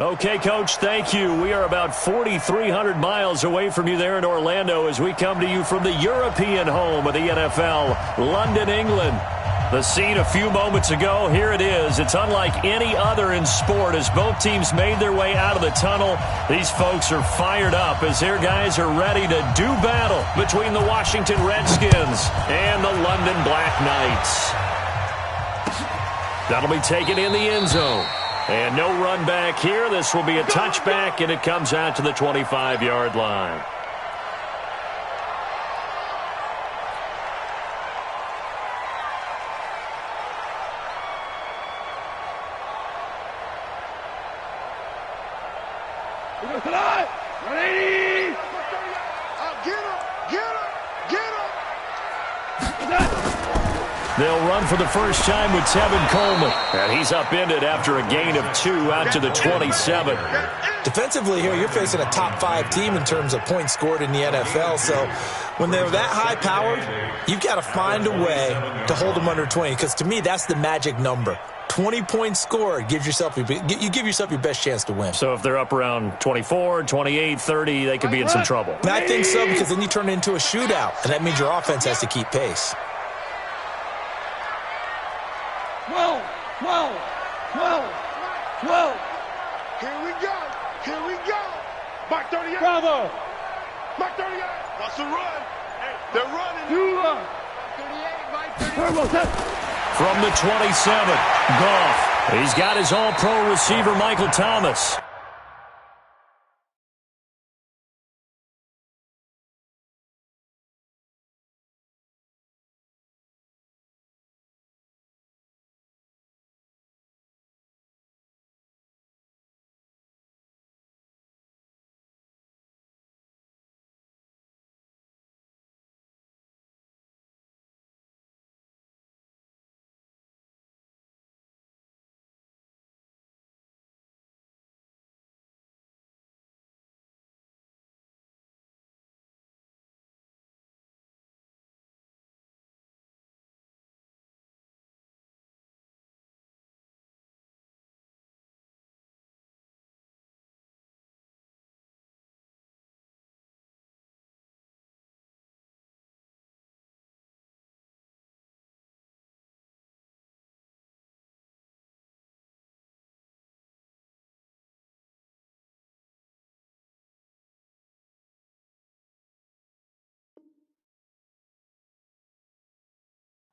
Okay, Coach, thank you. We are about 4,300 miles away from you there in Orlando as we come to you from the European home of the NFL, London, England. The scene a few moments ago, here it is. It's unlike any other in sport as both teams made their way out of the tunnel. These folks are fired up as their guys are ready to do battle between the Washington Redskins and the London Black Knights. That'll be taken in the end zone. And no run back here. This will be a touchback, and it comes out to the 25-yard line. They'll run for the first time with Tevin Coleman. And he's upended after a gain of 2 out to the 27. Defensively here, you're facing a top-5 team in terms of points scored in the NFL. So when they're that high-powered, you've got to find a way to hold them under 20. Because to me, that's the magic number. 20 points scored, you give yourself your best chance to win. So if they're up around 24, 28, 30, they could be in some trouble. And I think so, because then you turn it into a shootout, and that means your offense has to keep pace. 12. Here we go. Mark 38. Bravo. Mark 38. Wants to run. They're running. You run. 38, Mike 38. From the 27, Goff. He's got his all-pro receiver, Michael Thomas.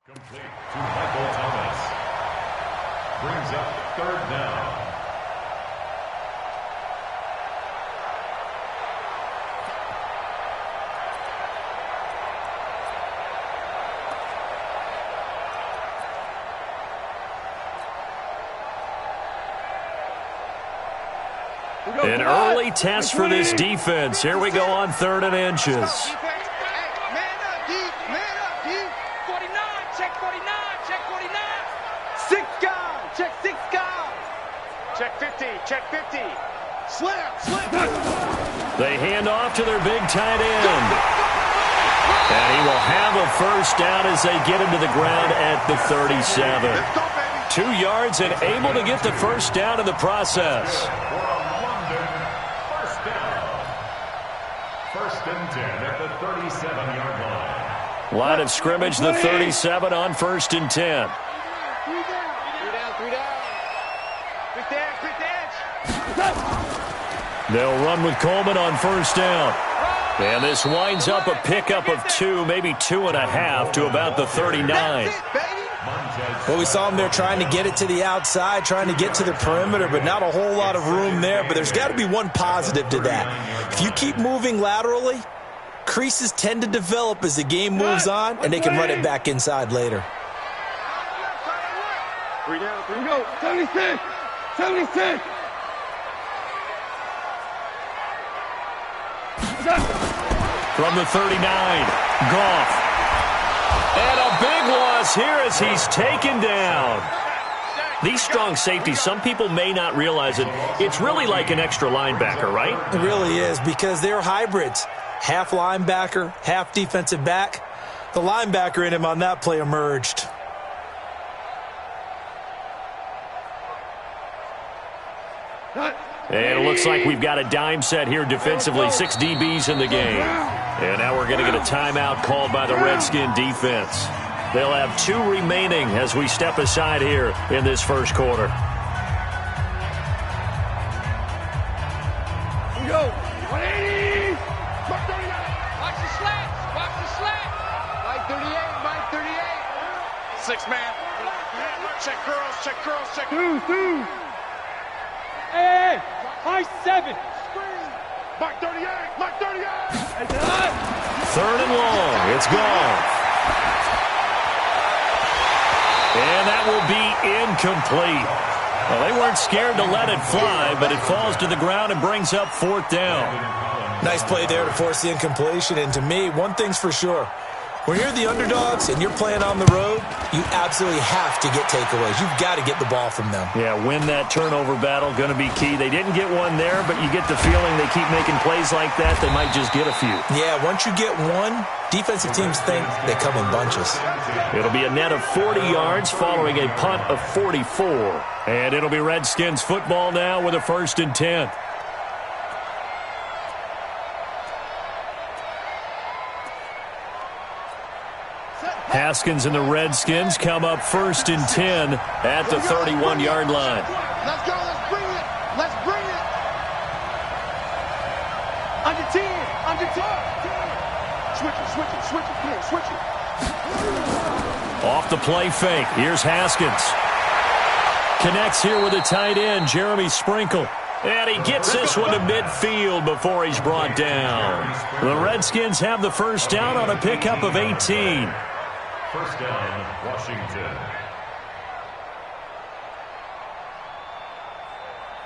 Complete to Michael Thomas. Brings up 3rd down. An early test for this defense. Here we go on 3rd and inches. Check 50. Slip. They hand off to their big tight end. And he will have a first down as they get him to the ground at the 37. 2 yards and able to get the first down in the process. First down. 1st and 10 at the 37-yard line. Line of scrimmage, the 37 on 1st and 10. They'll run with Coleman on 1st down. And this winds up a pickup of 2, maybe 2.5 to about the 39. Well, we saw him there trying to get it to the outside, trying to get to the perimeter, but not a whole lot of room there. But there's got to be one positive to that. If you keep moving laterally, creases tend to develop as the game moves on, and they can run it back inside later. 3 down, 3 go. 76. From the 39, Goff. And a big loss here as he's taken down. These strong safeties, some people may not realize it. It's really like an extra linebacker, right? It really is, because they're hybrids. Half linebacker, half defensive back. The linebacker in him on that play emerged. And it looks like we've got a dime set here defensively. 6 DBs in the game. And now we're going to get a timeout called by the Redskin defense. They'll have 2 remaining as we step aside here in this first quarter. Here we go. 180. Watch the slats. Watch the slats. Mike 38. Mike 38. 6 man. Check curls. Check curls. Check. 2. Hey. Mike 7. Mike 38. Mike 38. 3rd and long. It's gone. And that will be incomplete. Well, they weren't scared to let it fly, but it falls to the ground and brings up 4th down. Nice play there to force the incompletion. And to me, one thing's for sure. When you're the underdogs and you're playing on the road, you absolutely have to get takeaways. You've got to get the ball from them. Yeah, win that turnover battle, going to be key. They didn't get one there, but you get the feeling they keep making plays like that, they might just get a few. Yeah, once you get one, defensive teams think they come in bunches. It'll be a net of 40 yards following a punt of 44. And it'll be Redskins football now with a 1st and 10. Haskins and the Redskins come up 1st and 10 at the 31-yard line. Let's go. Let's bring it. Let's bring it. Under 10. Under 10. Switch it. Switch it. Switch it. Come here. Switch it. Off the play fake. Here's Haskins. Connects here with the tight end, Jeremy Sprinkle. And he gets this one to midfield before he's brought down. The Redskins have the 1st down on a pickup of 18. 1st down, Washington.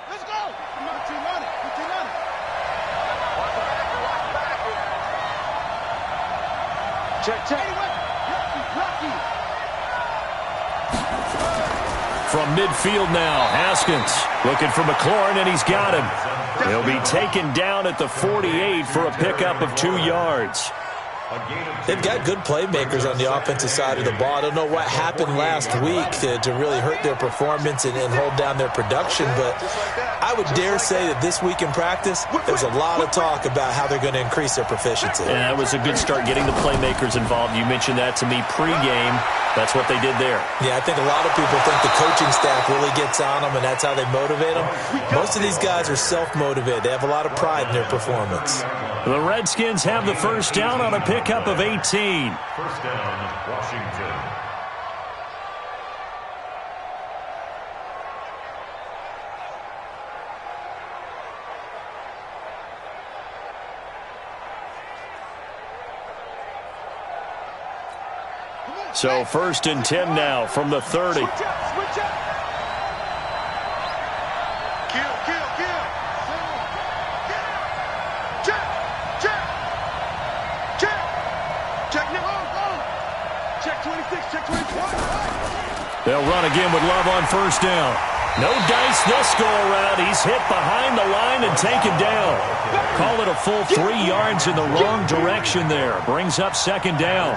Let's go. Number 2 on it. Check. Rocky. From midfield now, Haskins looking for McLaurin, and he's got him. He'll be taken down at the 48 for a pickup of 2 yards. They've got good playmakers on the offensive side of the ball. I don't know what happened last week to really hurt their performance and hold down their production, but I would dare say that this week in practice, there's a lot of talk about how they're going to increase their proficiency. And that was a good start getting the playmakers involved. You mentioned that to me pregame. That's what they did there. Yeah, I think a lot of people think the coaching staff really gets on them, and that's how they motivate them. Most of these guys are self-motivated. They have a lot of pride in their performance. The Redskins have the 1st down on a pickup of 18. 1st down, Washington. So 1st and 10 now from the 30. Switch up. Kill. Check now. Check 26. Check 24. They'll run again with Love on 1st down. No dice this go around. He's hit behind the line and taken down. Call it a full 3 yards in the wrong direction there. Brings up 2nd down.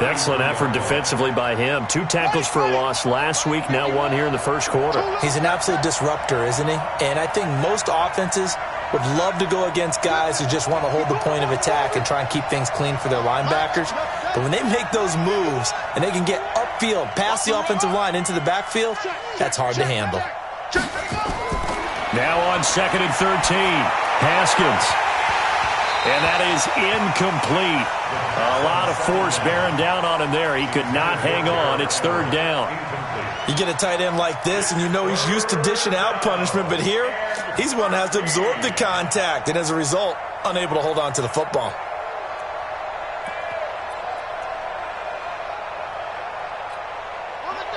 Excellent effort defensively by him. 2 tackles for a loss last week, now 1 here in the 1st quarter. He's an absolute disruptor, isn't he? And I think most offenses would love to go against guys who just want to hold the point of attack and try and keep things clean for their linebackers. But when they make those moves and they can get upfield, past the offensive line into the backfield, that's hard to handle. Now on 2nd and 13, Haskins. And that is incomplete. A lot of force bearing down on him there. He could not hang on. It's 3rd down. You get a tight end like this, and you know he's used to dishing out punishment, but here, he's one that has to absorb the contact, and as a result, unable to hold on to the football.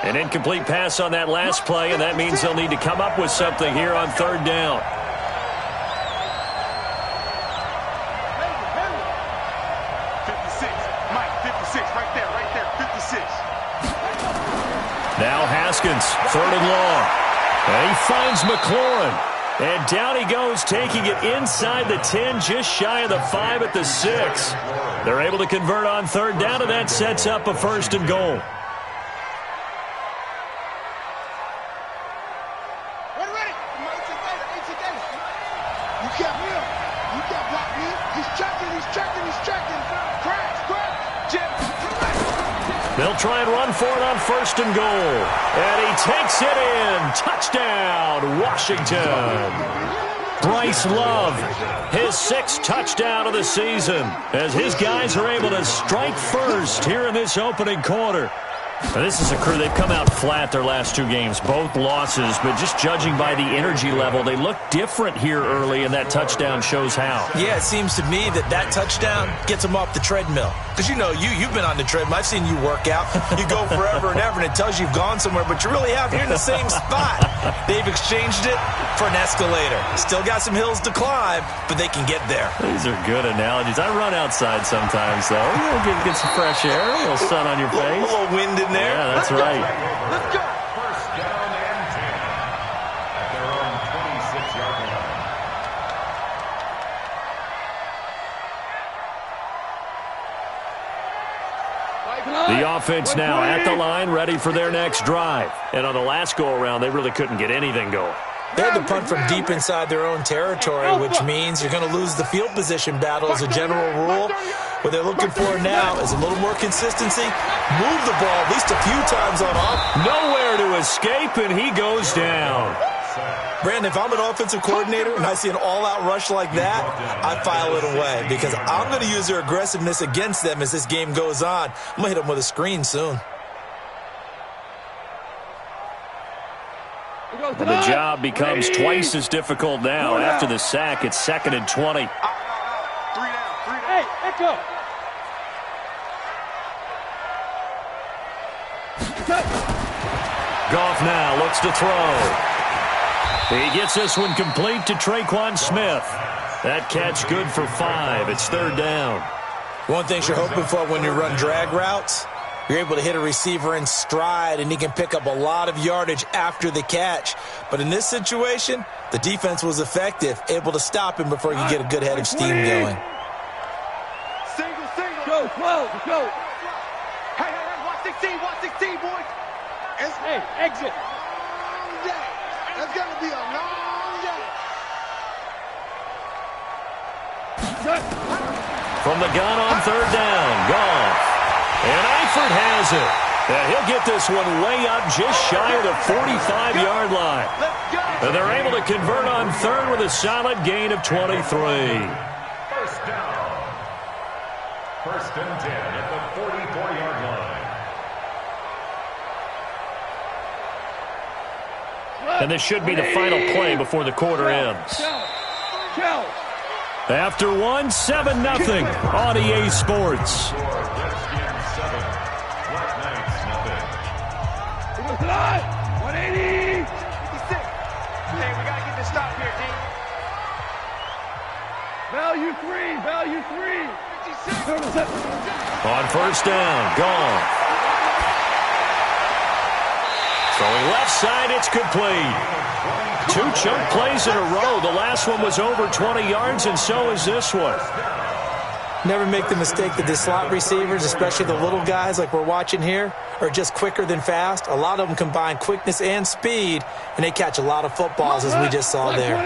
An incomplete pass on that last play, and that means they'll need to come up with something here on 3rd down. Now Haskins, 3rd and long. And he finds McLaurin. And down he goes, taking it inside the 10, just shy of the 5 at the 6. They're able to convert on 3rd down, and that sets up a 1st and goal. They'll try and run for it on 1st and goal. And he takes it in. Touchdown, Washington. Bryce Love, his 6th touchdown of the season, as his guys are able to strike first here in this opening quarter. Now, this is a crew, they've come out flat their last 2 games, both losses, but just judging by the energy level, they look different here early, and that touchdown shows how. Yeah, it seems to me that touchdown gets them off the treadmill. Because, you know, you've been on the treadmill. I've seen you work out. You go forever and ever, and it tells you you've gone somewhere, but you really have. You're in the same spot. They've exchanged it for an escalator. Still got some hills to climb, but they can get there. These are good analogies. I run outside sometimes, though. Get some fresh air, a little sun on your face. A little wind in there. Yeah, that's right. Let's go. First down and 10 at their own 26-yard line. The offense now at the line, ready for their next drive. And on the last go-around, they really couldn't get anything going. They had to punt from deep inside their own territory, which means you're going to lose the field position battle as a general rule. What they're looking for now is a little more consistency. Move the ball at least a few times on off. Nowhere to escape, and he goes down. Brandon, if I'm an offensive coordinator and I see an all-out rush like that, I file it away because I'm going to use their aggressiveness against them as this game goes on. I'm going to hit them with a screen soon. The job becomes twice as difficult now. After the sack, it's 2nd and 20. 3 down. Hey, echo. Goff now looks to throw. He gets this one complete to Traquan Smith. That catch good for 5. It's 3rd down. One thing you're hoping for when you run drag routes, you're able to hit a receiver in stride, and he can pick up a lot of yardage after the catch. But in this situation, the defense was effective, able to stop him before he could get a good head of steam going. Single. Go, close, go. Hey, watch 16, boys. Hey, exit. Long day. That's going to be a long day. From the gun on 3rd down, Goff. And Eifert has it. And he'll get this one way up just shy of the 45-yard line. And they're able to convert on 3rd with a solid gain of 23. First down. 1st and 10 at the 44-yard line. And this should be the final play before the quarter ends. After 1, 7-0 on EA Sports. Redskins 7, Black Knights 0. 180. 56. Hey, we got to get this stop here, D. Value 3. 56. On 1st down, Goff. Throwing left side, it's complete. 2 chunk plays in a row. The last one was over 20 yards, and so is this one. Never make the mistake that the slot receivers, especially the little guys like we're watching here, are just quicker than fast. A lot of them combine quickness and speed, and they catch a lot of footballs, as we just saw there.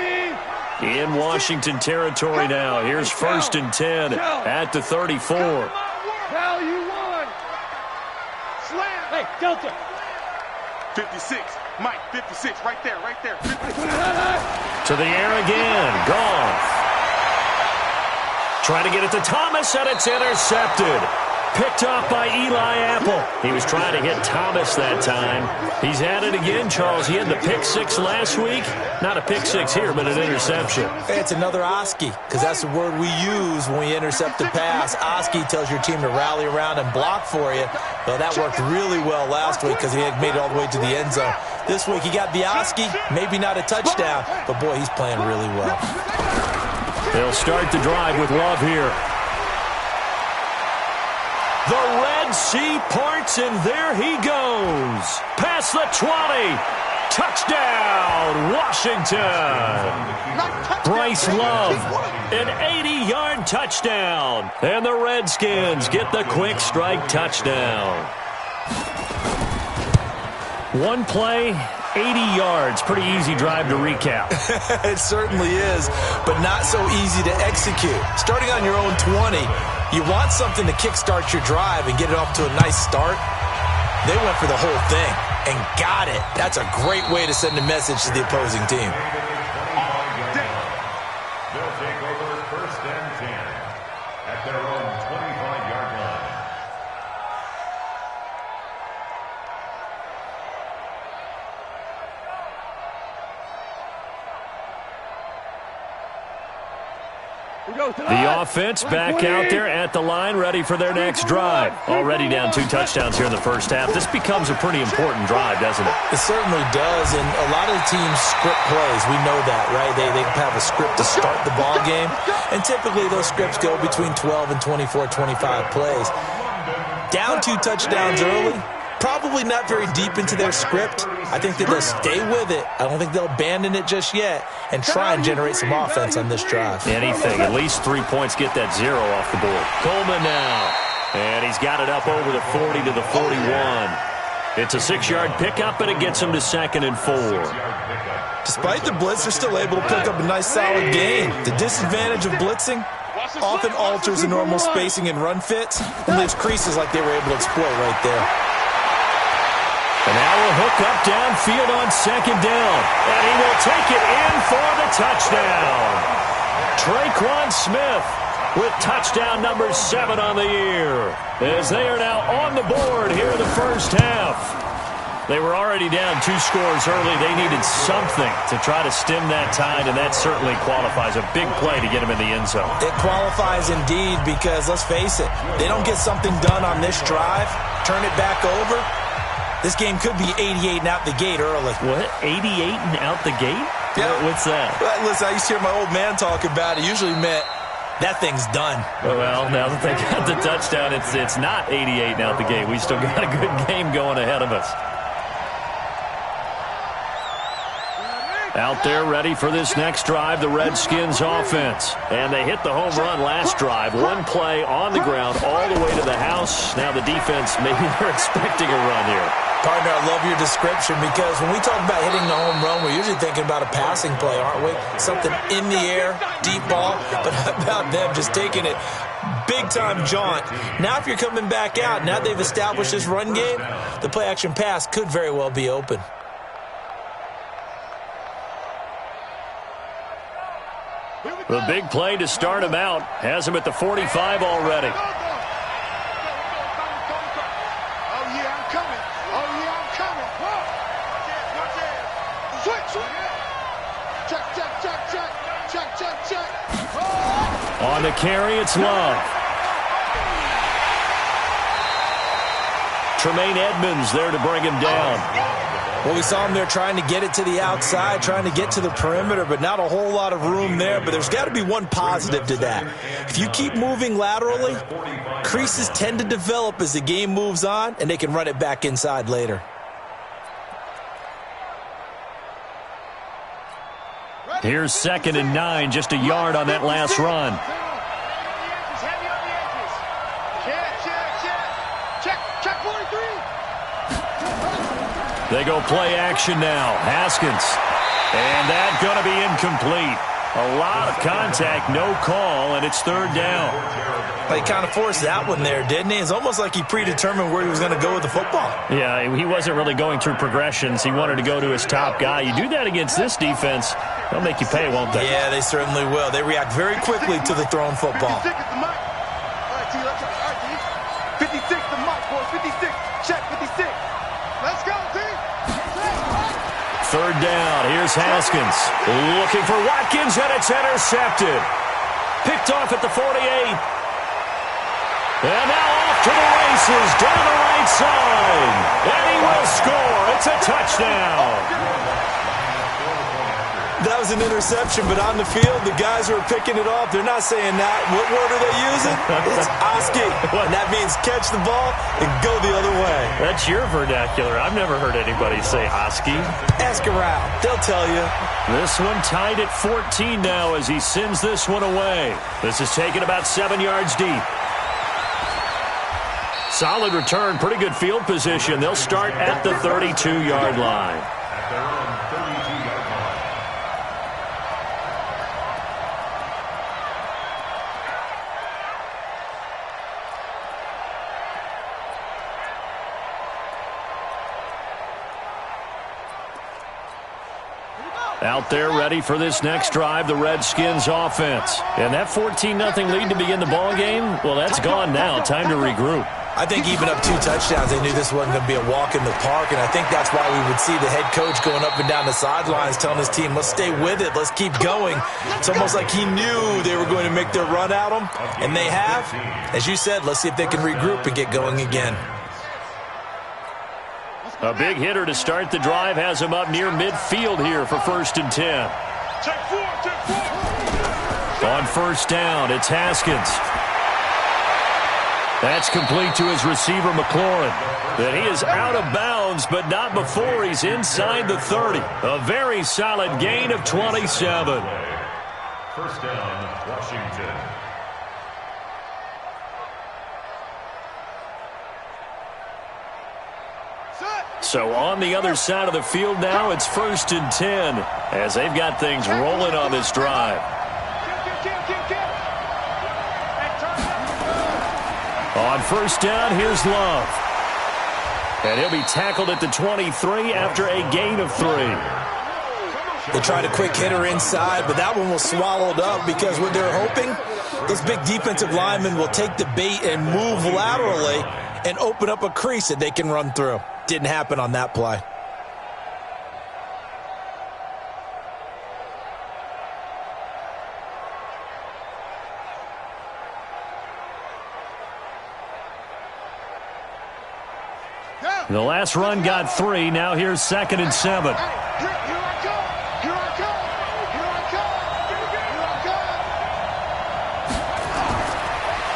In Washington territory now. Here's 1st and 10 at the 34. Value 1. Slam. Hey, Delta. 56. Mike, 56. Right there. 56. To the air again. Goff. Trying to get it to Thomas, and it's intercepted. Picked off by Eli Apple. He was trying to hit Thomas that time. He's at it again, Charles. He had the pick 6 last week. Not a pick 6 here, but an interception. Hey, it's another Oski, because that's the word we use when we intercept a pass. Oski tells your team to rally around and block for you. Well, that worked really well last week because he had made it all the way to the end zone. This week he got the Oski, maybe not a touchdown, but boy, he's playing really well. They'll start the drive with Love here. The Red Sea parts, and there he goes. Past the 20. Touchdown, Washington. Bryce Love, an 80-yard touchdown. And the Redskins get the quick strike touchdown. One play, 80 yards. Pretty easy drive to recap. It certainly is, but not so easy to execute. Starting on your own 20, you want something to kickstart your drive and get it off to a nice start. They went for the whole thing and got it. That's a great way to send a message to the opposing team. They'll take over 1st and 10 at their own 25-yard line. The offense back out there at the line, ready for their next drive. Already down 2 touchdowns here in the first half. This becomes a pretty important drive, doesn't it? It certainly does, and a lot of the teams script plays. We know that, right? They have a script to start the ball game, and typically those scripts go between 12 and 24, 25 plays. Down 2 touchdowns early, probably not very deep into their script. I think that they'll stay with it. I don't think they'll abandon it just yet and try and generate some offense on this drive. Anything. At least 3 points get that 0 off the board. Coleman now. And he's got it up over the 40 to the 41. It's a 6-yard pickup, and it gets him to 2nd and 4. Despite the blitz, they're still able to pick up a nice solid gain. The disadvantage of blitzing often alters the normal spacing and run fits and leaves creases like they were able to exploit right there. And now a hook up downfield on 2nd down. And he will take it in for the touchdown. Traquan Smith with touchdown number 7 on the year. As they are now on the board here in the first half. They were already down 2 scores early. They needed something to try to stem that tide, and that certainly qualifies. A big play to get him in the end zone. It qualifies indeed because, let's face it, they don't get something done on this drive, turn it back over, this game could be 88 and out the gate early. What? 88 and out the gate? Yeah. What's that? Well, listen, I used to hear my old man talk about it. Usually meant that thing's done. Well, now that they got the touchdown, it's not 88 and out the gate. We still got a good game going ahead of us. Out there ready for this next drive, the Redskins offense. And they hit the home run last drive. 1 play on the ground all the way to the house. Now the defense, maybe they're expecting a run here. Partner, I love your description because when we talk about hitting the home run, we're usually thinking about a passing play, aren't we? Something in the air, deep ball. But how about them just taking it big-time jaunt? Now if you're coming back out, now they've established this run game, the play-action pass could very well be open. The big play to start him out has him at the 45 already. Oh, yeah, I'm coming. Oh, yeah, I'm coming. Watch it. Switch. Check. Oh. On the carry, it's Love. Tremaine Edmonds there to bring him down. Well, we saw him there trying to get it to the outside, trying to get to the perimeter, but not a whole lot of room there. But there's got to be one positive to that. If you keep moving laterally, creases tend to develop as the game moves on, and they can run it back inside later. Here's 2nd and 9, just a yard on that last run. Check 43. They go play action now. Haskins. And that's going to be incomplete. A lot of contact, no call, and it's 3rd down. He kind of forced that one there, didn't he? It's almost like he predetermined where he was going to go with the football. Yeah, he wasn't really going through progressions. He wanted to go to his top guy. You do that against this defense, they'll make you pay, won't they? Yeah, they certainly will. They react very quickly to the thrown football. 56 is the mark. All right, T, let's go. All right, T. 56 the mark, boys. 56. Check 56. Let's go, T. 3rd down. Here's Haskins. Looking for Watkins, and it's intercepted. Picked off at the 48. And now off to the races, down the right side. And he will score. It's a touchdown. That was an interception, but on the field, the guys who are picking it off, they're not saying that. What word are they using? It's Oski. And that means catch the ball and go the other way. That's your vernacular. I've never heard anybody say Oski. Ask around. They'll tell you. This one tied at 14 now as he sends this one away. This is taken about 7 yards deep. Solid return, pretty good field position. They'll start at the 32-yard line. At their own 32-yard line. Out there ready for this next drive, the Redskins offense. And that 14-0 lead to begin the ball game, well, that's gone now. Time to regroup. I think even up 2 touchdowns, they knew this wasn't going to be a walk in the park, and I think that's why we would see the head coach going up and down the sidelines telling his team, let's stay with it, let's keep going. It's almost like he knew they were going to make their run at him, and they have. As you said, let's see if they can regroup and get going again. A big hitter to start the drive has him up near midfield here for 1st and 10. On 1st down, it's Haskins. That's complete to his receiver, McLaurin. That he is out of bounds, but not before he's inside the 30. A very solid gain of 27. 1st down, Washington. So on the other side of the field now, it's 1st and 10 as they've got things rolling on this drive. On 1st down, here's Love. And he'll be tackled at the 23 after a gain of 3. They tried a quick hitter inside, but that one was swallowed up because what they're hoping, those big defensive linemen will take the bait and move laterally and open up a crease that they can run through. Didn't happen on that play. The last run got 3. Now here's 2nd and 7.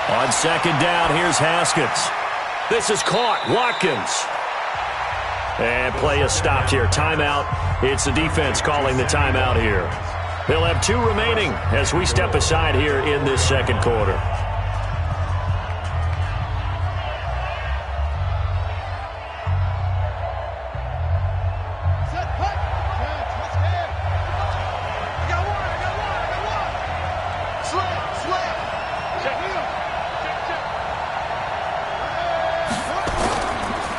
On 2nd down, here's Haskins. This is caught. Watkins. And play is stopped here. Timeout. It's the defense calling the timeout here. He'll have 2 remaining as we step aside here in this 2nd quarter.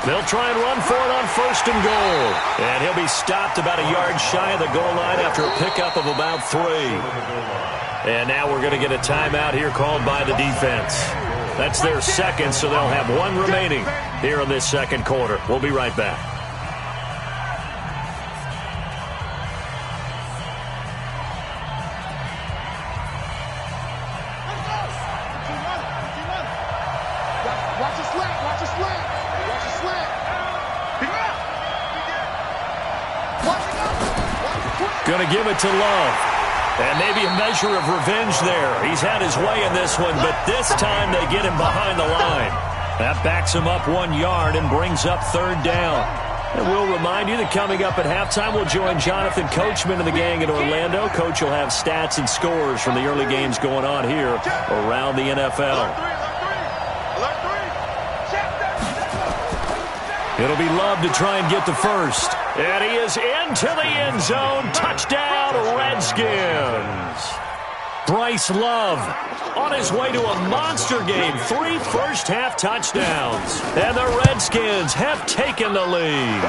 They'll try and run for it on 1st and goal. And he'll be stopped about a yard shy of the goal line after a pickup of about 3. And now we're going to get a timeout here called by the defense. That's their 2nd, so they'll have 1 remaining here in this 2nd quarter. We'll be right back. Going to give it to Love. And maybe a measure of revenge there. He's had his way in this one, but this time they get him behind the line. That backs him up 1 yard and brings up 3rd down. And we'll remind you that coming up at halftime, we'll join Jonathan Coachman and the gang in Orlando. Coach will have stats and scores from the early games going on here around the NFL. It'll be Love to try and get the 1st. And he is into the end zone. Touchdown, Redskins. Bryce Love on his way to a monster game. 3 first-half touchdowns. And the Redskins have taken the lead.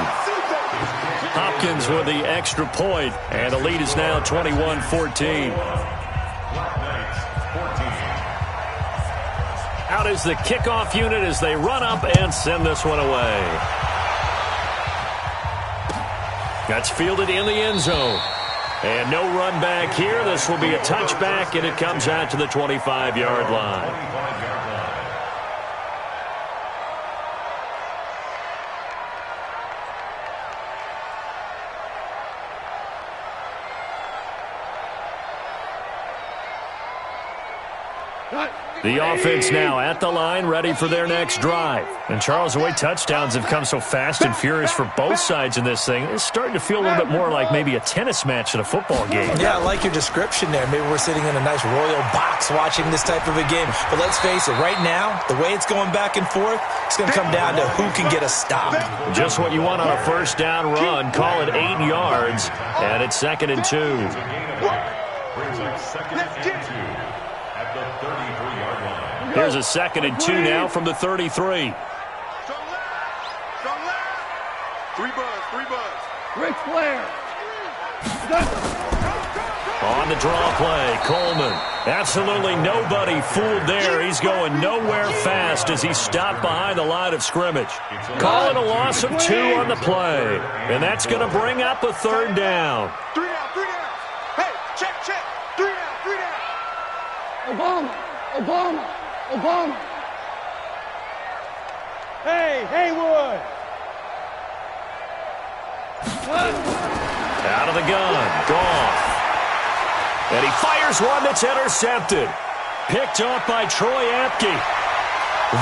Hopkins with the extra point. And the lead is now 21-14. Out is the kickoff unit as they run up and send this one away. That's fielded in the end zone. And no run back here. This will be a touchback, and it comes out to the 25-yard line. The offense now at the line, ready for their next drive. And, Charles, the way touchdowns have come so fast and furious for both sides in this thing, it's starting to feel a little bit more like maybe a tennis match than a football game. Yeah, I like your description there. Maybe we're sitting in a nice royal box watching this type of a game. But let's face it, right now, the way it's going back and forth, it's going to come down to who can get a stop. Just what you want on a first down run. Call it 8 yards, and it's 2nd and 2. Brings up 2nd and 2 at the 33-yard line. Here's a 2nd and 2 now from the 33. Three buzz. Ric Flair. On the draw play, Coleman. Absolutely nobody fooled there. He's going nowhere fast as he's stopped behind the line of scrimmage. Calling a loss of 2 on the play. And that's going to bring up a third down. 3 down, 3 down. Hey, check. 3 down, 3 down. Obama. Hey, Haywood. Out of the gun, Goff. And he fires one that's intercepted. Picked off by Troy Apke.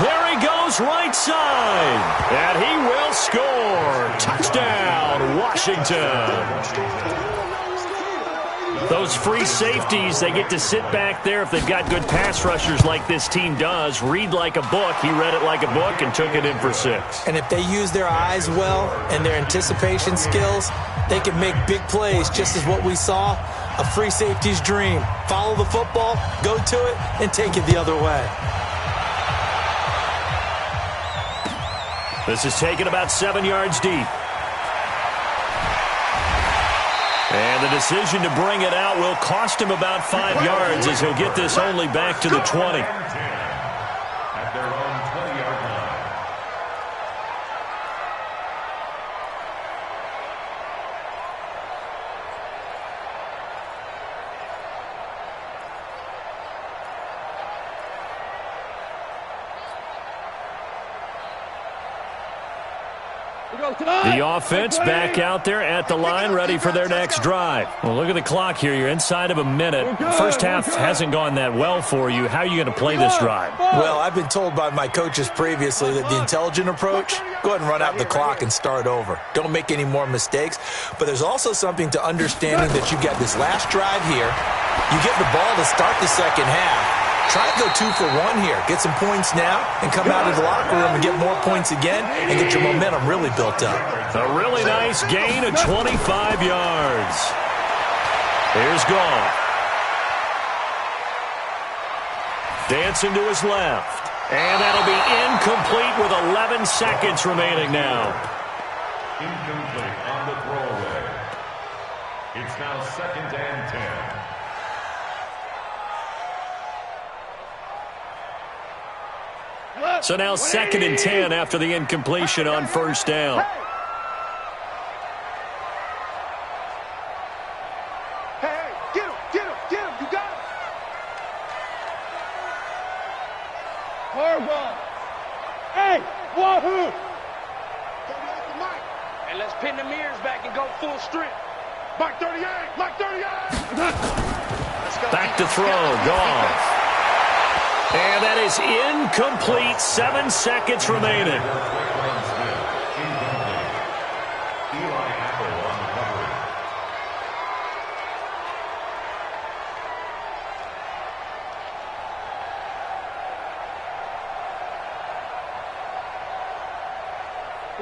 There he goes, right side. And he will score. Touchdown, Washington. Those free safeties, they get to sit back there if they've got good pass rushers like this team does. Read like a book. He read it like a book and took it in for 6. And if they use their eyes well and their anticipation skills, they can make big plays, just as what we saw. A free safety's dream. Follow the football, go to it, and take it the other way. This is taken about 7 yards deep. And the decision to bring it out will cost him about 5 yards as he'll get this only back to the 20. At their own 20-yard line. The offense back out there at the line, ready for their next drive. Well, look at the clock here. You're inside of a minute. First half hasn't gone that well for you. How are you going to play this drive? Well, I've been told by my coaches previously that the intelligent approach, go ahead and run out the clock and start over. Don't make any more mistakes. But there's also something to understanding that you've got this last drive here. You get the ball to start the second half. Try to go 2 for 1 here. Get some points now and come out of the locker room and get more points again and get your momentum really built up. A really nice gain of 25 yards. Here's Goff. Dancing to his left. And that'll be incomplete with 11 seconds remaining now. Incomplete on the throwaway. It's now 2nd and 10. So now 2nd and 10 after the incompletion on first down. Hey, get him, you got him. Harbaugh. Hey, wahoo. And let's pin the mirrors back and go full strength. Mike 38, Mike 38. Back to throw, Goff. And that is incomplete. 7 seconds remaining.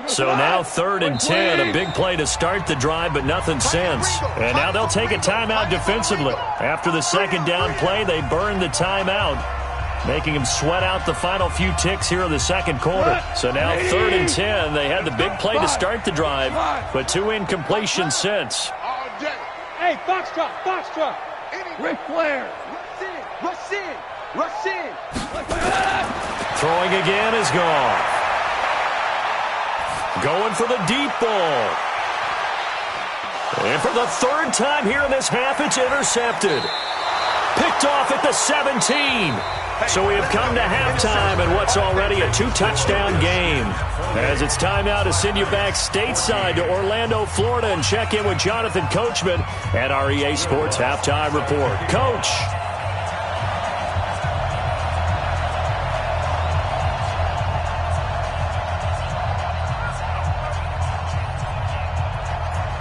So now 3rd and 10, a big play to start the drive, but nothing since. And now they'll take a timeout defensively. After the 2nd down play, they burn the timeout, making him sweat out the final few ticks here in the 2nd quarter. So now 3rd and 10. They had the big play to start the drive, but 2 incompletions since. Hey, Foxtrot. Ric Flair. Rush in. Throwing again is gone. Going for the deep ball. And for the 3rd time here in this half, it's intercepted. Picked off at the 17. So we have come to halftime in what's already a 2-touchdown game. As it's time now to send you back stateside to Orlando, Florida, and check in with Jonathan Coachman at our EA Sports Halftime Report. Coach.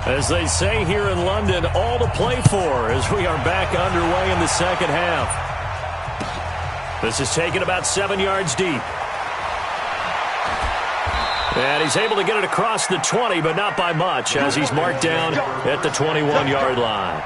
As they say here in London, all to play for as we are back underway in the 2nd half. This is taken about 7 yards deep. And he's able to get it across the 20, but not by much, as he's marked down at the 21-yard line.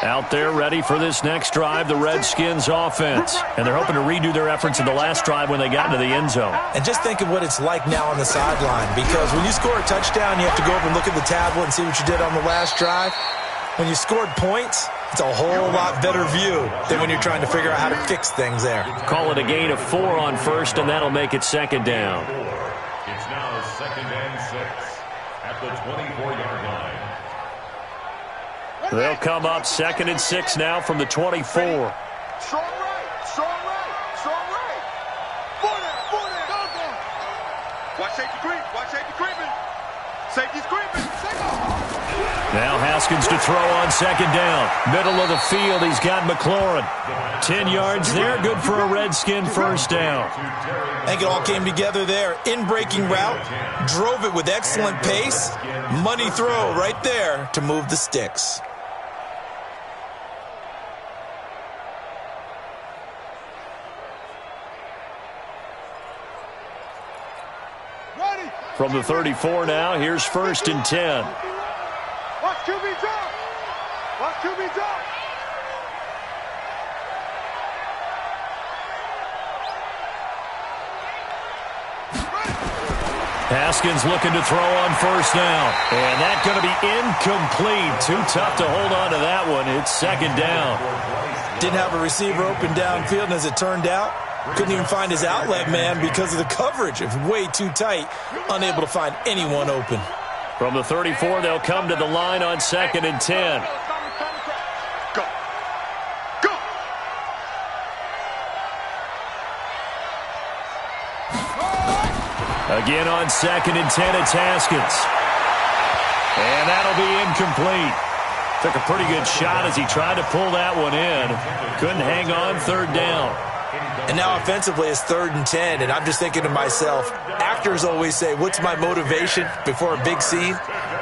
Out there ready for this next drive, the Redskins offense. And they're hoping to redo their efforts in the last drive when they got into the end zone. And just think of what it's like now on the sideline, because when you score a touchdown, you have to go over and look at the tablet and see what you did on the last drive. When you scored points, it's a whole lot better view than when you're trying to figure out how to fix things there. Call it a gain of 4 on first, and that'll make it second down. It's now 2nd and 6 at the 24-yard line. They'll come up 2nd and 6 now from the 24. Strong right, strong right, strong right. 4 down. Watch safety creep, watch safety creeping. Safety's creeping. Now Haskins to throw on 2nd down. Middle of the field, he's got McLaurin. 10 yards there, good for a Redskin first down. I think it all came together there. In-breaking route, drove it with excellent pace. Money throw right there to move the sticks. From the 34 now, here's 1st and 10. Watch QB drop. Watch QB drop. Haskins looking to throw on 1st down. And that's going to be incomplete. Too tough to hold on to that one. It's 2nd down. Didn't have a receiver open downfield, and as it turned out, couldn't even find his outlet man because of the coverage. It was way too tight, unable to find anyone open. From the 34, they'll come to the line on 2nd and 10. Go. Go. Again on 2nd and 10, it's Haskins. And that'll be incomplete. Took a pretty good shot as he tried to pull that one in. Couldn't hang on, 3rd down. And now offensively it's 3rd and 10, and I'm just thinking to myself, actors always say, what's my motivation before a big scene?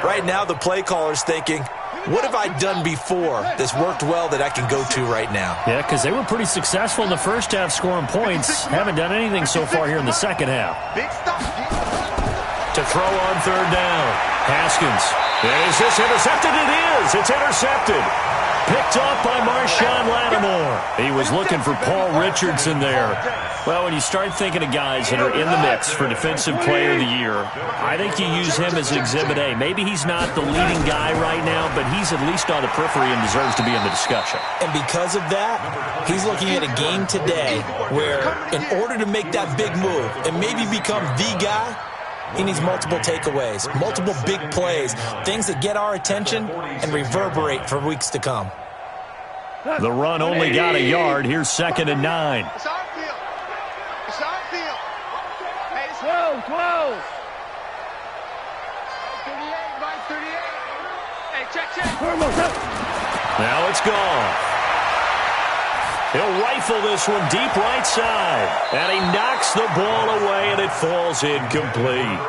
Right now the play caller's thinking, what have I done before that's worked well that I can go to right now? Yeah, because they were pretty successful in the first half scoring points. Haven't done anything so far here in the second half. Big stop. To throw on 3rd down. Haskins. Is this intercepted? It is. It's intercepted. Picked off by Marshawn Lattimore. He was looking for Paul Richardson there. Well, when you start thinking of guys that are in the mix for Defensive Player of the Year, I think you use him as Exhibit A. Maybe he's not the leading guy right now, but he's at least on the periphery and deserves to be in the discussion. And because of that, he's looking at a game today where in order to make that big move and maybe become the guy, he needs multiple takeaways, multiple big plays, things that get our attention and reverberate for weeks to come. The run only got a yard. Here's 2nd and 9. It's our field. It's our field. Hey, it's 12. 38, Mike, 38. Hey, check. Now it's gone. He'll rifle this one deep right side. And he knocks the ball away, and it falls incomplete.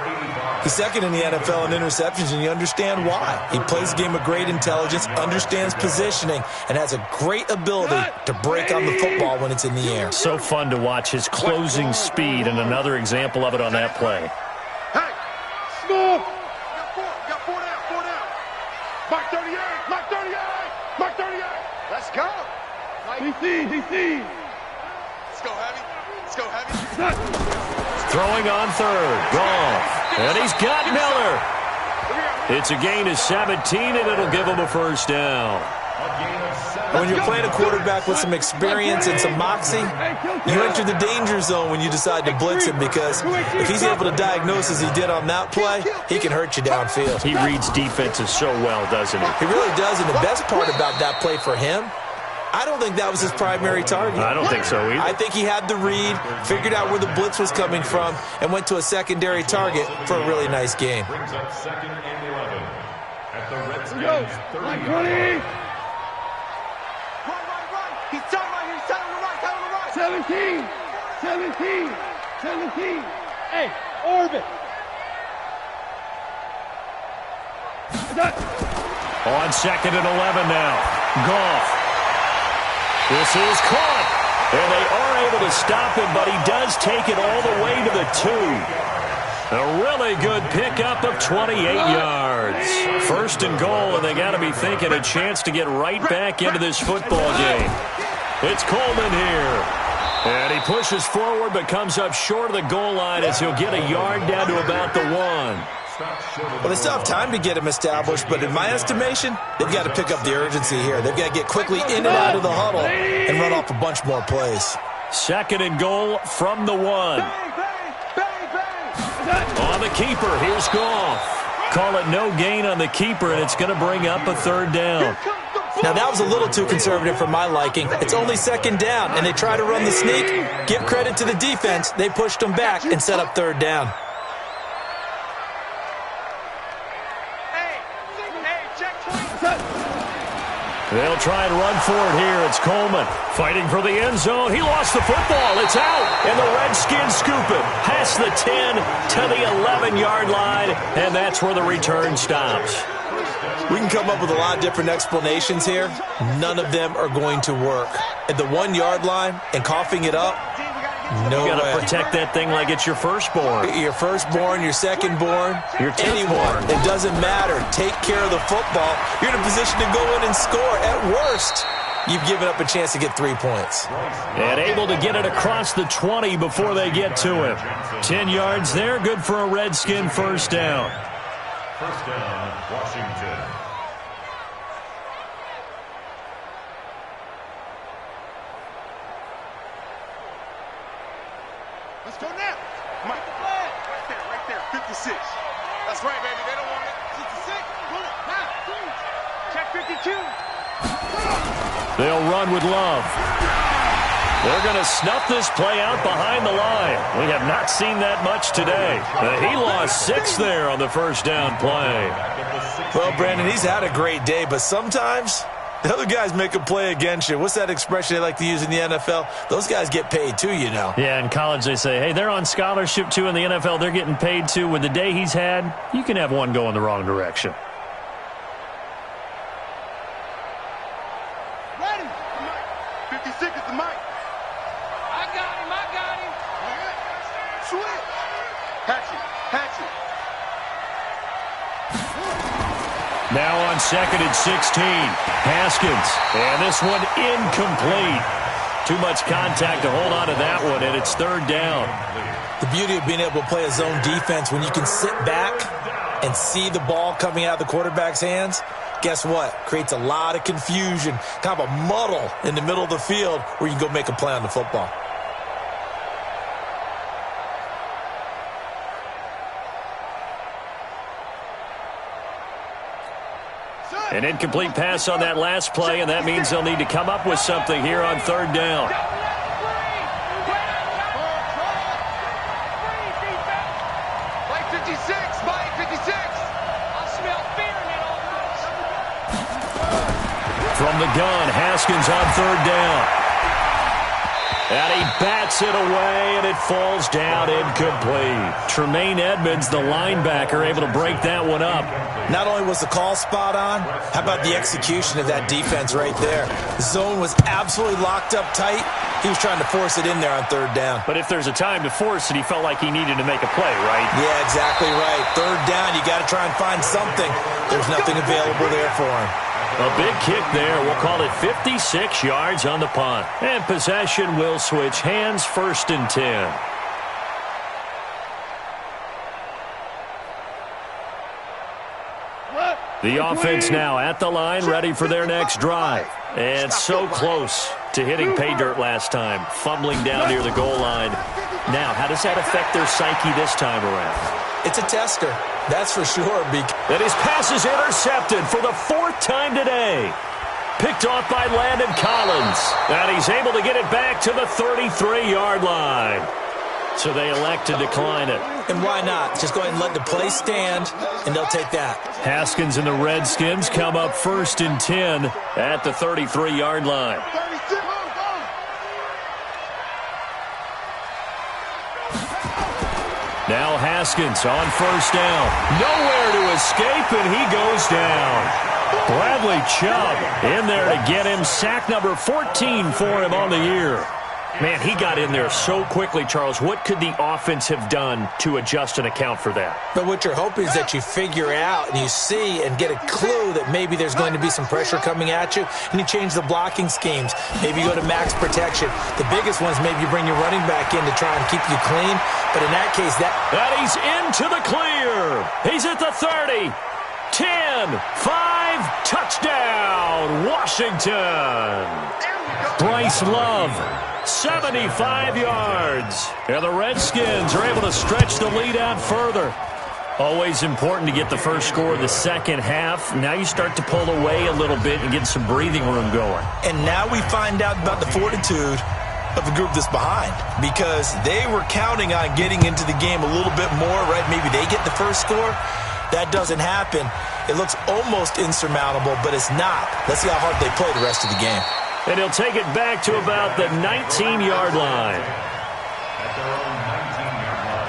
He's 2nd in the NFL in interceptions, and you understand why. He plays a game of great intelligence, understands positioning, and has a great ability to break on the football when it's in the air. So fun to watch his closing speed, and another example of it on that play. Hey, small. Got four down. Mark 38, Mark 38, Mark 38. Let's go. DC. Let's go, heavy. Throwing on 3rd. Goff. And he's got Miller. It's a gain of 17, and it'll give him a first down. When you're playing a quarterback with some experience and some moxie, you enter the danger zone when you decide to blitz him, because if he's able to diagnose as he did on that play, he can hurt you downfield. He reads defenses so well, doesn't he? He really does, and the best part about that play for him, I don't think that was his primary target. I don't think so either. I think he had the read, figured out where the blitz was coming from, and went to a secondary target for a really nice game. Brings up 2nd and 11 at the Redskins 30. Run. He's telling him right. 17. Hey, orbit. On 2nd and 11 now. Goff. This is caught. And they are able to stop him, but he does take it all the way to the 2. A really good pickup of 28 yards. First and goal, and they got to be thinking a chance to get right back into this football game. It's Coleman here. And he pushes forward but comes up short of the goal line as he'll get a yard down to about the 1. Well, they still have time to get him established, but in my estimation, they've got to pick up the urgency here. They've got to get quickly in and out of the huddle and run off a bunch more plays. Second and goal from the 1. On the keeper, here's Goff. Call it no gain on the keeper, and it's going to bring up a third down. Now, that was a little too conservative for my liking. It's only second down, and they try to run the sneak. Give credit to the defense. They pushed them back and set up third down. They'll try and run for it here. It's Coleman fighting for the end zone. He lost the football. It's out, and the Redskins scoop it past the 10 to the 11-yard line, and that's where the return stops. We can come up with a lot of different explanations here. None of them are going to work. At the 1-yard line and coughing it up, no way. You got to protect that thing like it's your firstborn. Your firstborn, your secondborn, your anyone. It doesn't matter. Take care of the football. You're in a position to go in and score. At worst, you've given up a chance to get 3 points. And able to get it across the 20 before they get to him. 10 yards there, good for a Redskin first down. First down, Washington. Let's go now. Mike, right there, 56. That's right, baby. They don't want it. 66. Pull it. Now, check 52. They'll run with Love. They're going to snuff this play out behind the line. We have not seen that much today. He lost 6 there on the first down play. Well, Brandon, he's had a great day, but sometimes the other guys make a play against you. What's that expression they like to use in the NFL? Those guys get paid too, you know. Yeah, in college they say, hey, they're on scholarship too. In the NFL, they're getting paid too. With the day he's had, you can have one go in the wrong direction. Ready. 56 is the mic. I got him. Switch. Hatchet. Now on second and 16, Haskins. And this one incomplete. Too much contact to hold on to that one, and it's third down. The beauty of being able to play a zone defense when you can sit back and see the ball coming out of the quarterback's hands, guess what? Creates a lot of confusion, kind of a muddle in the middle of the field where you can go make a play on the football. An incomplete pass on that last play, and that means they'll need to come up with something here on third down. Mike 56. I smell fear in it. From the gun, Haskins on third down. And he bats it away, and it falls down incomplete. Tremaine Edmonds, the linebacker, able to break that one up. Not only was the call spot on, how about the execution of that defense right there? The zone was absolutely locked up tight. He was trying to force it in there on third down. But if there's a time to force it, he felt like he needed to make a play, right? Yeah, exactly right. Third down, you got to try and find something. There's nothing available there for him. A big kick there. We'll call it 56 yards on the punt. And possession will switch hands, first and 10. The offense now at the line, ready for their next drive. And so close to hitting pay dirt last time, fumbling down near the goal line. Now, how does that affect their psyche this time around? It's a tester, that's for sure. And his pass is intercepted for the 4th time today. Picked off by Landon Collins. And he's able to get it back to the 33-yard line. So they elect to decline it. And why not? Just go ahead and let the play stand, and they'll take that. Haskins and the Redskins come up first and 10 at the 33-yard line. Now Haskins on first down. Nowhere to escape, and he goes down. Bradley Chubb in there to get him. Sack number 14 for him on the year. Man, he got in there so quickly, Charles. What could the offense have done to adjust and account for that? But what you're hoping is that you figure out and you see and get a clue that maybe there's going to be some pressure coming at you, and you change the blocking schemes. Maybe you go to max protection. The biggest ones, maybe you bring your running back in to try and keep you clean. But in that case, And he's into the clear. He's at the 30. 10, 5, touchdown, Washington. Bryce Love, 75 yards. And the Redskins are able to stretch the lead out further. Always important to get the first score of the second half. Now you start to pull away a little bit and get some breathing room going. And now we find out about the fortitude of the group that's behind, because they were counting on getting into the game a little bit more, right? Maybe they get the first score. That doesn't happen. It looks almost insurmountable, but it's not. Let's see how hard they play the rest of the game. And he'll take it back to about the 19-yard line. At their own 19-yard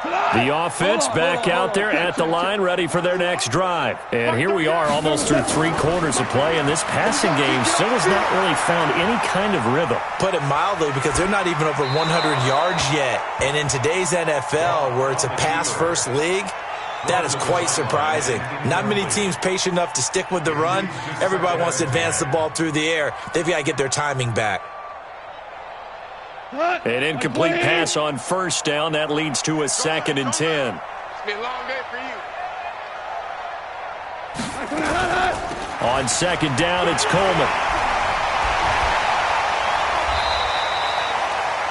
line. The offense back out there at the line, ready for their next drive. And here we are almost through 3 quarters of play, and this passing game still has not really found any kind of rhythm. Put it mildly, because they're not even over 100 yards yet. And in today's NFL, where it's a pass-first league, that is quite surprising. Not many teams patient enough to stick with the run. Everybody wants to advance the ball through the air. They've got to get their timing back. An incomplete pass on first down. That leads to a 2nd and 10. It's been a long day for you. On 2nd down, it's Coleman.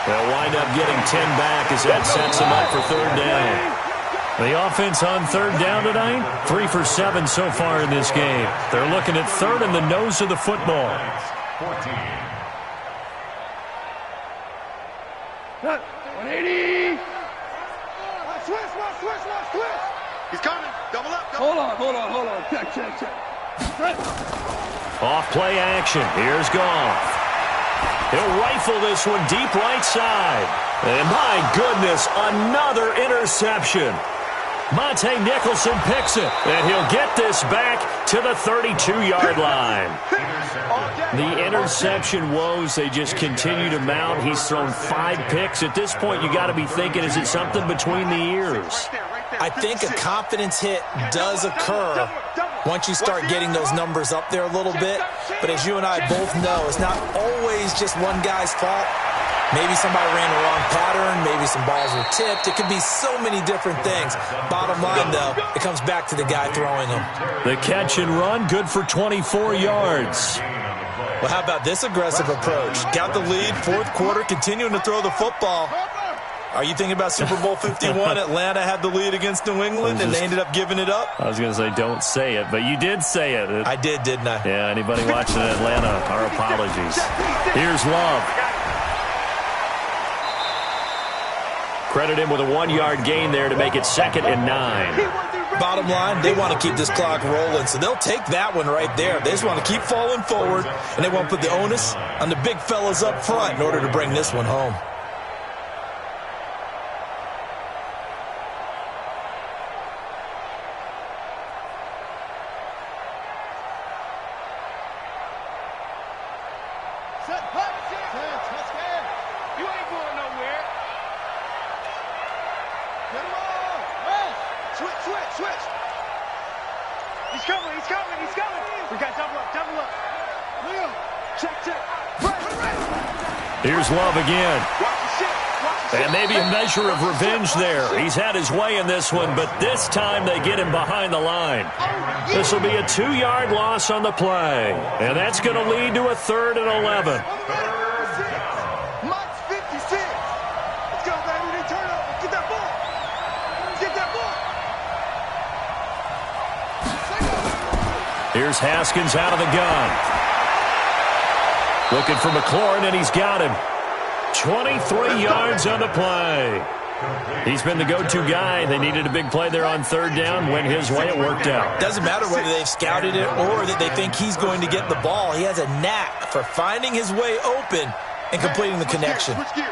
They'll wind up getting 10 back as that sets them up for 3rd down. The offense on 3rd down tonight, 3 for 7 so far in this game. They're looking at 3rd in the nose of the football. 14. 180. Switch. He's coming. Double up. Hold on. Check. Off play action. Here's Goff. He'll rifle this one deep right side. And my goodness, another interception. Monte Nicholson picks it, and he'll get this back to the 32-yard line. The interception woes, they just continue to mount. He's thrown 5 picks. At this point, you got to be thinking, is it something between the ears? I think a confidence hit does occur once you start getting those numbers up there a little bit. But as you and I both know, it's not always just one guy's fault. Maybe somebody ran the wrong pattern. Maybe some balls were tipped. It could be so many different things. Bottom line, though, it comes back to the guy throwing them. The catch and run, good for 24 yards. Well, how about this aggressive approach? Got the lead, 4th quarter, continuing to throw the football. Are you thinking about Super Bowl 51? Atlanta had the lead against New England, and they ended up giving it up? I was going to say don't say it, but you did say it. I did, didn't I? Yeah, anybody watching in Atlanta, our apologies. Here's Love. Credit him with a 1-yard gain there to make it 2nd and 9. Bottom line, they want to keep this clock rolling, so they'll take that one right there. They just want to keep falling forward, and they want to put the onus on the big fellas up front in order to bring this one home. Switch. He's coming. We got double up. Check. Here's Love again. And maybe a measure of revenge there. He's had his way in this one, but this time they get him behind the line. This will be a 2-yard loss on the play. And that's going to lead to a 3rd and 11. Here's Haskins out of the gun. Looking for McLaurin, and he's got him. 23 yards on the play. He's been the go-to guy. They needed a big play there on 3rd down. Went his way. It worked out. Doesn't matter whether they've scouted it or that they think he's going to get the ball. He has a knack for finding his way open and completing the connection. Switch gears.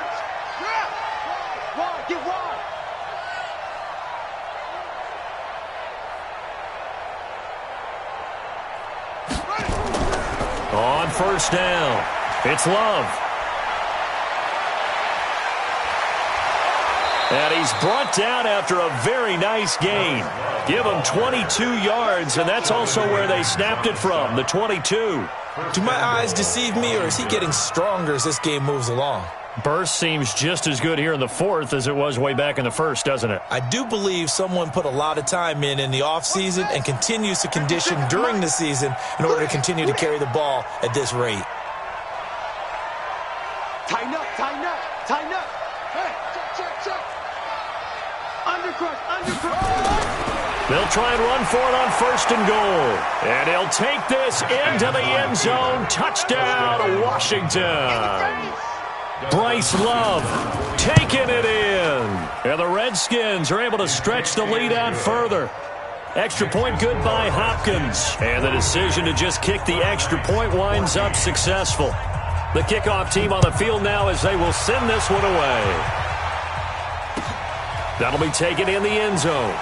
Get wide. On first down, it's Love. And he's brought down after a very nice gain. Give him 22 yards, and that's also where they snapped it from, the 22. Do my eyes deceive me, or is he getting stronger as this game moves along? Burst seems just as good here in the fourth as it was way back in the first, doesn't it? I do believe someone put a lot of time in the offseason and continues to condition during the season in order to continue to carry the ball at this rate. Tighten up, tighten up, tighten up. Hey, check. Undercrush. They'll try and run for it on first and goal. And he'll take this into the end zone. Touchdown, Washington. Bryce Love taking it in. And the Redskins are able to stretch the lead out further. Extra point good by Hopkins. And the decision to just kick the extra point winds up successful. The kickoff team on the field now as they will send this one away. That'll be taken in the end zone.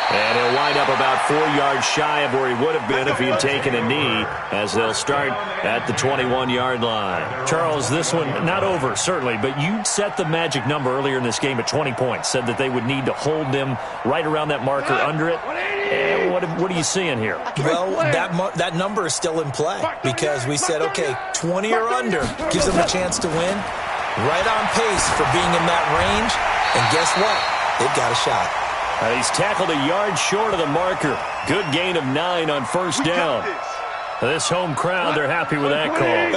And he'll wind up about 4 yards shy of where he would have been if he had taken a knee, as they'll start at the 21-yard line. Charles, this one not over, certainly, but you set the magic number earlier in this game at 20 points, said that they would need to hold them right around that marker under it. And what are you seeing here? Well, that number is still in play because we said, okay, 20 or under gives them a chance to win. Right on pace for being in that range. And guess what? They've got a shot. He's tackled a yard short of the marker. Good gain of 9 on first down. This home crowd, they're happy with that call.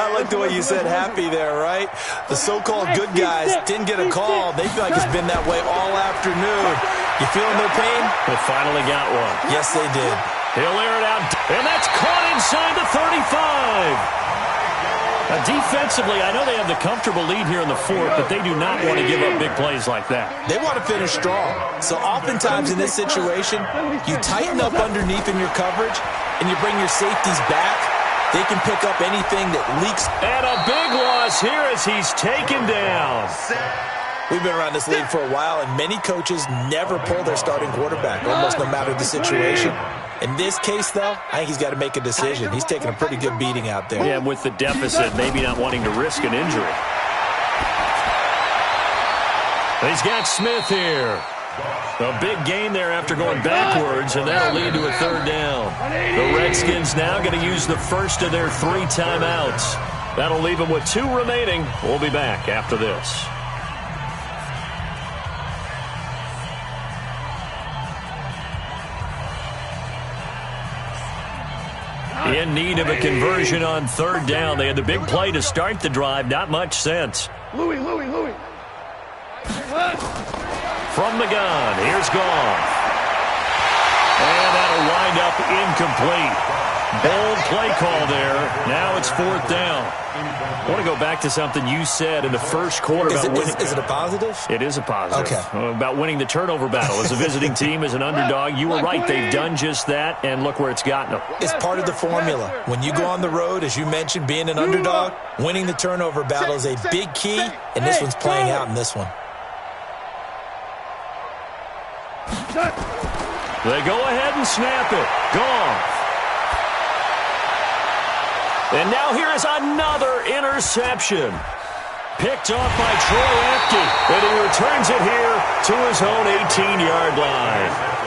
I like the way you said happy there, right? The so-called good guys didn't get a call. They feel like it's been that way all afternoon. You feeling their pain? They finally got one. Yes, they did. He'll air it out, and that's caught inside the 35. Defensively, I know they have the comfortable lead here in the fourth, but they do not want to give up big plays like that. They want to finish strong. So oftentimes in this situation, you tighten up underneath in your coverage, and you bring your safeties back. They can pick up anything that leaks. And a big loss here as he's taken down. We've been around this league for a while, and many coaches never pull their starting quarterback, almost no matter the situation. In this case, though, I think he's got to make a decision. He's taking a pretty good beating out there. Yeah, with the deficit, maybe not wanting to risk an injury. He's got Smith here. A big gain there after going backwards, and that'll lead to a third down. The Redskins now going to use the first of their 3 timeouts. That'll leave them with 2 remaining. We'll be back after this. In need of a conversion on third down. They had the big play to start the drive. Not much sense. Louis. From the gun, here's Goff. And that'll wind up incomplete. Bold play call there. Now it's 4th down. I want to go back to something you said in the first quarter. Is it a positive? It is a positive. Okay. About winning the turnover battle. As a visiting team, as an underdog, you were right. They've done just that, and look where it's gotten them. It's part of the formula. When you go on the road, as you mentioned, being an underdog, winning the turnover battle is a big key, and this one's playing out in this one. They go ahead and snap it. Goff. And now here is another interception. Picked off by Troy Apke. And he returns it here to his own 18-yard line.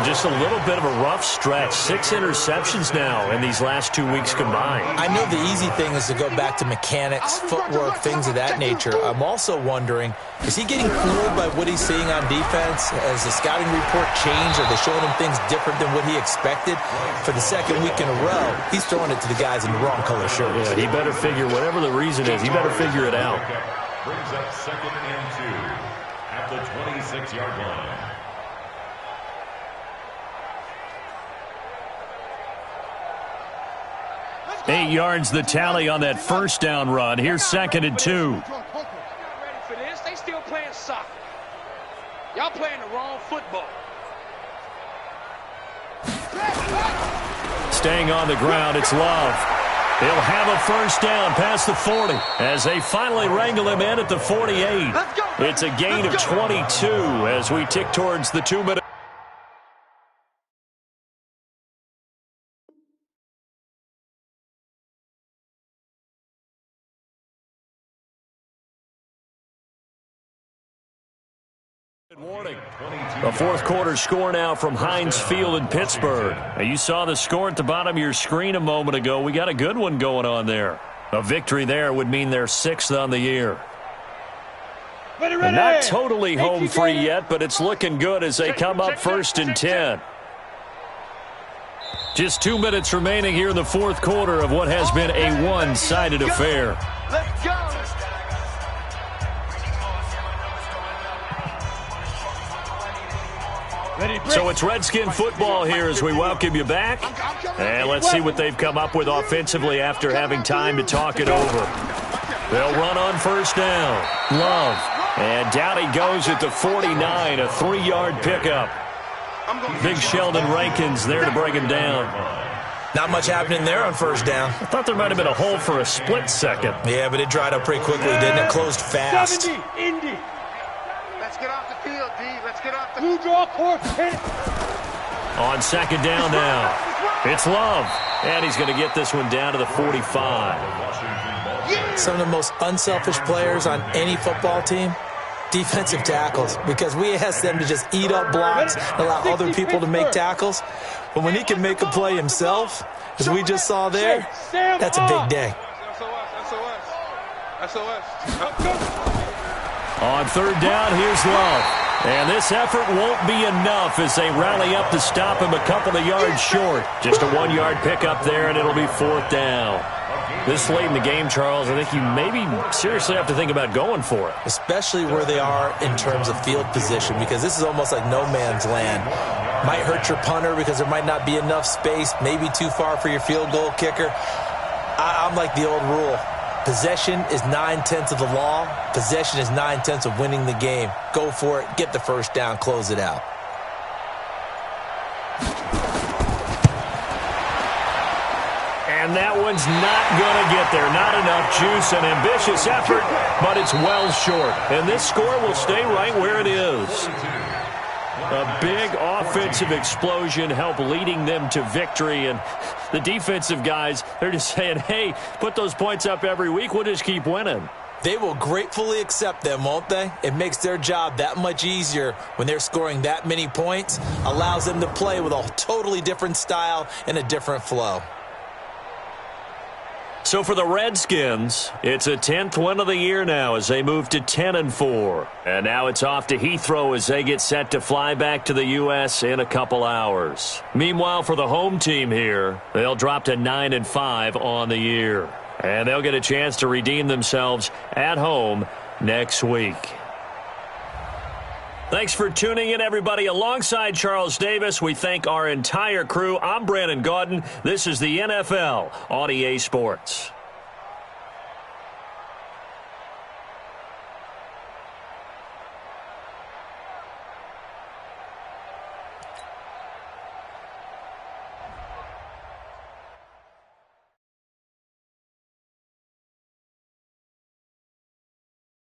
Just a little bit of a rough stretch. 6 interceptions now in these last 2 weeks combined. I know the easy thing is to go back to mechanics, footwork, things of that nature. I'm also wondering, is he getting fooled by what he's seeing on defense? Has the scouting report changed? Are they showing him things different than what he expected? For the second week in a row, he's throwing it to the guys in the wrong color shirts. Yeah, he better figure, whatever the reason is, he better figure it out. Brings up 2nd and 2 at the 26-yard line. Eight yards the tally on that first down run. Here's 2nd and 2. You're not ready for this. They still playing soccer. Y'all playing the wrong football. Staying on the ground, it's Love. He'll have a first down past the 40 as they finally wrangle him in at the 48. It's a gain of 22 as we tick towards the 2-minute. Warning. A fourth quarter score now from Heinz Field in Pittsburgh. Now, you saw the score at the bottom of your screen a moment ago. We got a good one going on there. A victory there would mean they're 6th on the year. And not totally home free yet, but it's looking good as they come up 1st and 10. Just 2 minutes remaining here in the fourth quarter of what has been a one-sided affair. Let's go. So it's Redskin football here as we welcome you back. And let's see what they've come up with offensively after having time to talk it over. They'll run on first down. Love. And down he goes at the 49, a 3-yard pickup. Big Sheldon Rankins there to bring him down. Not much happening there on first down. I thought there might have been a hole for a split second. Yeah, but it dried up pretty quickly, didn't it? Closed fast. 70, Indy. Let's get off the field, D. Let's get off the Blue draw course. Hit. On second down now, it's Love. And he's going to get this one down to the 45. Some of the most unselfish players on any football team, defensive tackles, because we ask them to just eat up blocks and allow other people to make tackles. But when he can make a play himself, as we just saw there, that's a big day. On third down, here's Love. And this effort won't be enough as they rally up to stop him a couple of yards short. Just a 1-yard pickup there, and it'll be 4th down. This late in the game, Charles, I think you maybe seriously have to think about going for it. Especially where they are in terms of field position, because this is almost like no man's land. Might hurt your punter because there might not be enough space, maybe too far for your field goal kicker. I'm like the old rule. Possession is 9/10 of the law. Possession is 9/10 of winning the game. Go for it. Get the first down. Close it out. And that one's not going to get there. Not enough juice. An ambitious effort, but it's well short. And this score will stay right where it is. A big offensive explosion helped leading them to victory. And the defensive guys, they're just saying, hey, put those points up every week. We'll just keep winning. They will gratefully accept them, won't they? It makes their job that much easier when they're scoring that many points. Allows them to play with a totally different style and a different flow. So for the Redskins, it's a 10th win of the year now as they move to 10-4. And now it's off to Heathrow as they get set to fly back to the U.S. in a couple hours. Meanwhile, for the home team here, they'll drop to 9-5 on the year. And they'll get a chance to redeem themselves at home next week. Thanks for tuning in, everybody. Alongside Charles Davis, we thank our entire crew. I'm Brandon Gaudin. This is the NFL on EA Sports.